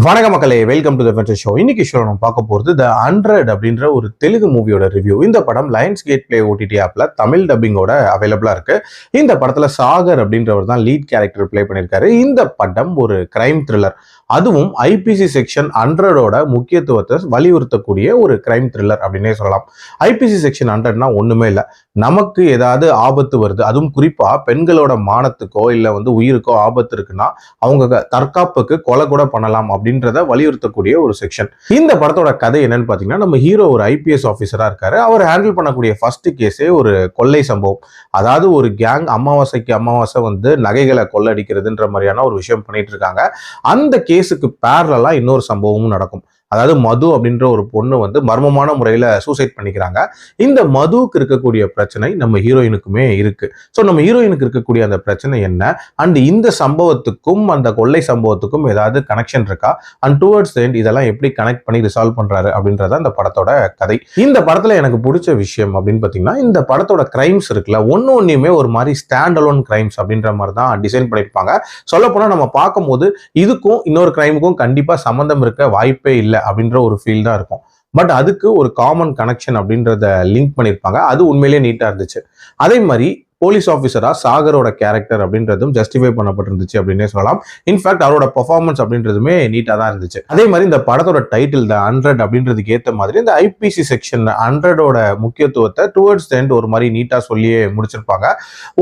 வணக்க மக்களே, welcome to the venture show. இன்னைக்கு ஷோ நம்ம பார்க்க போகிறது த 100 அப்படின்ற ஒரு தெலுங்கு மூவியோட ரிவ்யூ. இந்த படம் லயன்ஸ் கேட் பிளே ஓடிடி ஆப்ல தமிழ் டப்பிங்கோட அவைலபிளா இருக்கு. இந்த படத்துல சாகர் அப்படின்றவர் தான் லீட் கேரக்டர் பிளே பண்ணியிருக்காரு. இந்த படம் ஒரு கிரைம் த்ரில்லர், அதுவும் ஐபிசி செக்ஷன் 100ஓட முக்கியத்துவத்தை வலியுறுத்தக்கூடிய ஒரு கிரைம் த்ரில்லர் அப்படின்னே சொல்லலாம். ஐபிசி செக்ஷன் 100னா ஒண்ணுமே இல்லை, நமக்கு ஏதாவது ஆபத்து வருது, அதுவும் குறிப்பா பெண்களோட மானத்துக்கோ இல்ல உயிருக்கோ ஆபத்து இருக்குன்னா அவங்க தற்காப்புக்கு கொலை கூட பண்ணலாம் அப்படின்றத வலியுறுத்தக்கூடிய ஒரு செக்ஷன். இந்த படத்தோட கதை என்னன்னு பாத்தீங்கன்னா, நம்ம ஹீரோ ஒரு ஐபிஎஸ் ஆஃபீஸரா இருக்காரு. அவர் ஹேண்டில் பண்ணக்கூடிய ஃபர்ஸ்ட் கேஸே ஒரு கொள்ளை சம்பவம். அதாவது ஒரு கேங் அமாவாசைக்கு அமாவாசை நகைகளை கொள்ளடிக்கிறதுன்ற மாதிரியான ஒரு விஷயம் பண்ணிட்டு இருக்காங்க. அந்த கேஸுக்கு பேரலா இன்னொரு சம்பவமும் நடக்கும். அதாவது மது அப்படின்ற ஒரு பொண்ணு மர்மமான முறையில சூசைட் பண்ணிக்கிறாங்க. இந்த மதுவுக்கு இருக்கக்கூடிய பிரச்சனை நம்ம ஹீரோயினுக்குமே இருக்கு. ஸோ நம்ம ஹீரோயினுக்கு இருக்கக்கூடிய அந்த பிரச்சனை என்ன, அண்ட் இந்த சம்பவத்துக்கும் அந்த கொள்ளை சம்பவத்துக்கும் ஏதாவது கனெக்ஷன் இருக்கா, அண்ட் டுவர்ட்ஸ் எண்ட் இதெல்லாம் எப்படி கனெக்ட் பண்ணி ரிசால்வ் பண்றாரு அப்படின்றத இந்த படத்தோட கதை. இந்த படத்துல எனக்கு பிடிச்ச விஷயம் அப்படின்னு பாத்தீங்கன்னா, இந்த படத்தோட கிரைம்ஸ் இருக்குல்ல, ஒன்னுமே ஒரு மாதிரி ஸ்டாண்ட் அலோன் கிரைம்ஸ் அப்படின்ற மாதிரி தான் டிசைன் பண்ணிருப்பாங்க. சொல்ல போனா நம்ம பார்க்கும்போது இதுக்கும் இன்னொரு கிரைமுக்கும் கண்டிப்பா சம்பந்தம் இருக்க வாய்ப்பே இல்லை அப்படின்ற ஒரு ஃபீல் தான் இருக்கும். பட் அதுக்கு ஒரு காமன் கனெக்ஷன் அப்படின்றத லிங்க் பண்ணியிருப்பாங்க. அது உண்மையிலேயே நீட்டா இருந்துச்சு. அதே மாதிரி போலீஸ் ஆஃபீஸரா சாகரோட கேரக்டர் அப்படின்றதும் ஜஸ்டிஃபை பண்ணப்பட்டிருந்துச்சு அப்படின்னே சொல்லலாம். இன்ஃபேக்ட் அவரோட பெர்ஃபார்மன்ஸ் அப்படின்றதுமே நீட்டா தான் இருந்துச்சு. அதே மாதிரி இந்த படத்தோட டைட்டில் த 100 அப்படின்றதுக்கு ஏற்ற மாதிரி இந்த ஐபிசி செக்ஷன் 100ஓட முக்கியத்துவத்தை டுவர்ட்ஸ் எண்ட் ஒரு மாதிரி நீட்டா சொல்லியே முடிச்சிருப்பாங்க.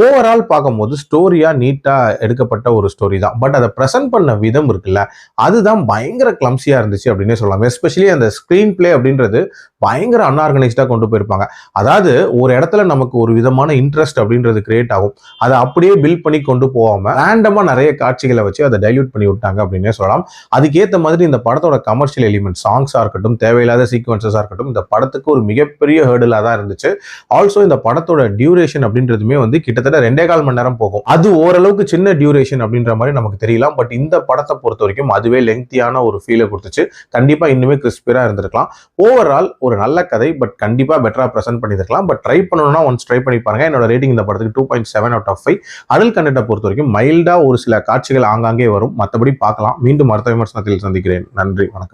ஓவரால் பார்க்கும்போது ஸ்டோரியா நீட்டா எடுக்கப்பட்ட ஒரு ஸ்டோரி தான். பட் அதை ப்ரெசென்ட் பண்ண விதம் இருக்குல்ல, அதுதான் பயங்கர கிளம்சியா இருந்துச்சு அப்படின்னே சொல்லலாம். எஸ்பெஷலி அந்த ஸ்கிரீன் பிளே அப்படின்றது பயங்கர அன்ஆர்கனைஸ்டா கொண்டு போயிருப்பாங்க. அதாவது ஒரு இடத்துல நமக்கு ஒரு விதமான இன்ட்ரெஸ்ட் அப்படின்றது கிரியேட் ஆகும், அதை அப்படியே பில்ட் பண்ணி கொண்டு போகாம ரேண்டமா நிறைய காட்சிகளை வச்சு அதை டைல்யூட் பண்ணி விட்டாங்க அப்படின்னே சொல்லலாம். அதுக்கேற்ற மாதிரி இந்த படத்தோட கமர்ஷியல் எலிமெண்ட், சாங்ஸா இருக்கட்டும், தேவையில்லாத சீக்வன்சஸா இருக்கட்டும், இந்த படத்துக்கு ஒரு மிகப்பெரிய ஹேர்டலா தான் இருந்துச்சு. ஆல்சோ இந்த படத்தோட டியூரேஷன் அப்படின்றதுமே கிட்டத்தட்ட 2.25 மணி நேரம் போகும். அது ஓரளவுக்கு சின்ன டியூரேஷன் அப்படின்ற மாதிரி நமக்கு தெரியலாம். பட் இந்த படத்தை பொறுத்த வரைக்கும் அதுவே லெங்க்தியான ஒரு ஃபீலை கொடுத்துச்சு. கண்டிப்பா இன்னுமே கிறிஸ்பியரா இருந்திருக்கலாம். ஓவரால் ஒரு நல்ல கதை, பட் கண்டிப்பா பெட்டரா பிரசன்ட் பண்ணிருக்கலாம். பட் ட்ரை பண்ணணும்னா ஒன்ஸ் ட்ரை பண்ணி பாருங்க. என்னோட ரேட்டிங் இந்த படத்துக்கு 2.7 out of 5. அடல் கண்டென்ட்டை பொறுத்த வரைக்கும் மைல்டா ஒரு சில காட்சிகள் ஆங்காங்கே வரும். மற்றபடி பார்க்கலாம். மீண்டும் அடுத்த விமர்சனத்தில் சந்திக்கிறேன். நன்றி, வணக்கம்.